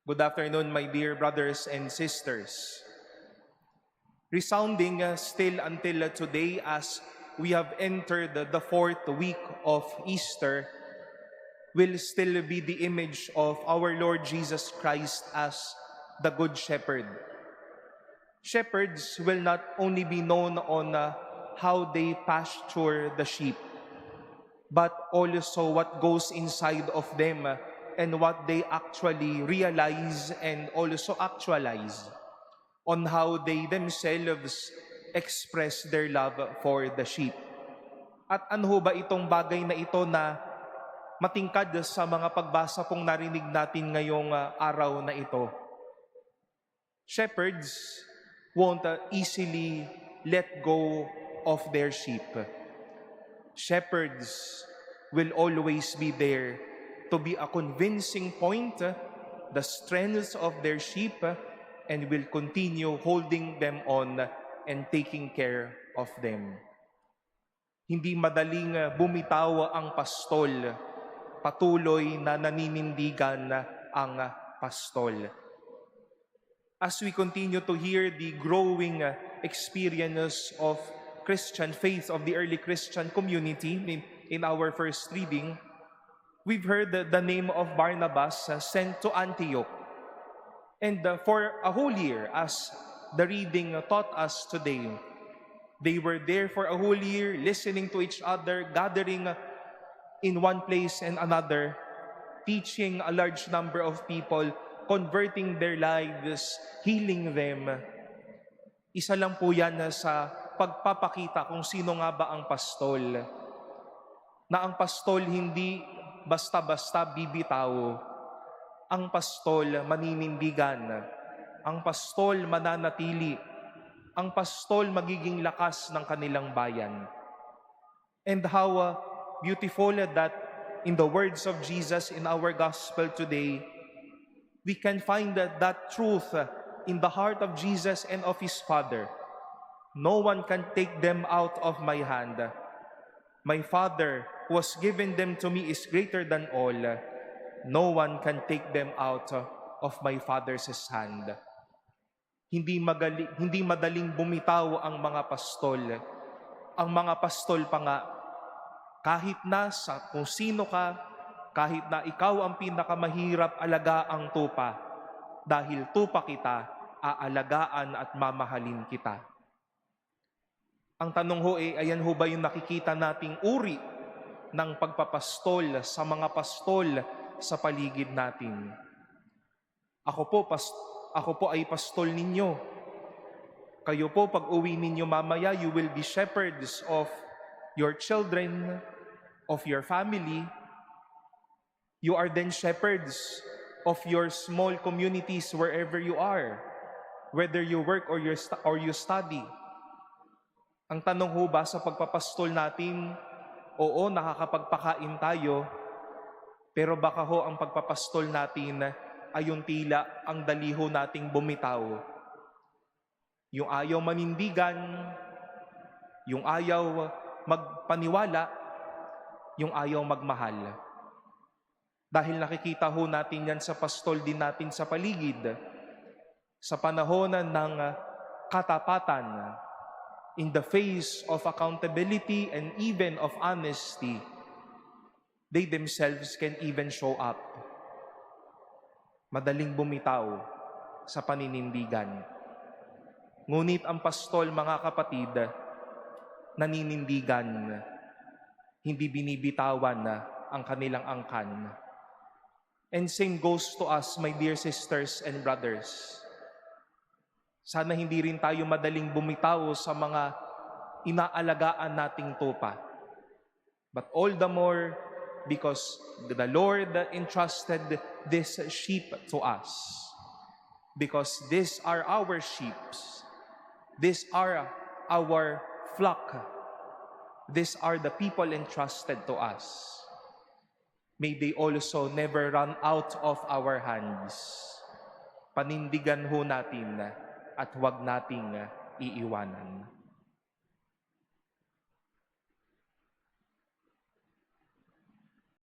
Good afternoon, my dear brothers and sisters. Resounding still until today as we have entered the fourth week of Easter will still be the image of our Lord Jesus Christ as the Good Shepherd. Shepherds will not only be known on how they pasture the sheep, but also what goes inside of them and what they actually realize and also actualize on how they themselves express their love for the sheep. At ano ho ba itong bagay na ito na matingkad sa mga pagbasa pong narinig natin ngayong araw na ito? Shepherds won't easily let go of their sheep. Shepherds will always be there to be a convincing point, the strengths of their sheep, and will continue holding them on and taking care of them. Hindi madaling bumitaw ang pastol, patuloy na naninindigan ang pastol. As we continue to hear the growing experience of Christian faith of the early Christian community in our first reading, we've heard the name of Barnabas sent to Antioch. And for a whole year, as the reading taught us today, they were there for a whole year, listening to each other, gathering in one place and another, teaching a large number of people, converting their lives, healing them. Isa lang po yan sa pagpapakita kung sino nga ba ang pastol. Na ang pastol hindi basta-basta bibitaw. Ang pastol maninindigan. Ang pastol mananatili. Ang pastol magiging lakas ng kanilang bayan. And how beautiful that in the words of Jesus in our gospel today, we can find that truth in the heart of Jesus and of His Father. No one can take them out of my hand. My Father who has given them to me is greater than all. No one can take them out of my Father's hand. Hindi madaling bumitaw ang mga pastol. Ang mga pastol pa nga, kahit na sa kung sino ka, kahit na ikaw ang pinakamahirap alagaang tupa, dahil tupa kita, aalagaan at mamahalin kita. Ang tanong ho ayan ho ba yung nakikita nating uri ng pagpapastol sa mga pastol sa paligid natin? Ako po ay pastol ninyo. Kayo po pag uwi ninyo mamaya, you will be shepherds of your children, of your family. You are then shepherds of your small communities wherever you are, whether you work or you study. Ang tanong ho ba sa pagpapastol natin, oo, nakakapagpakain tayo, pero baka ho ang pagpapastol natin ay yung tila ang daliho nating bumitaw. Yung ayaw manindigan, yung ayaw magpaniwala, yung ayaw magmahal. Dahil nakikita ho natin yan sa pastol din natin sa paligid, sa panahon ng katapatan, in the face of accountability and even of honesty, they themselves can even show up. Madaling bumitaw sa paninindigan. Ngunit ang pastol, mga kapatid, naninindigan, hindi binibitawan ang kanilang angkan. And same goes to us, my dear sisters and brothers. Sana hindi rin tayo madaling bumitaw sa mga inaalagaan nating tupa. But all the more because the Lord entrusted this sheep to us. Because these are our sheep. These are our flock. These are the people entrusted to us. May they also never run out of our hands. Panindigan ho natin at huwag nating iiwanan.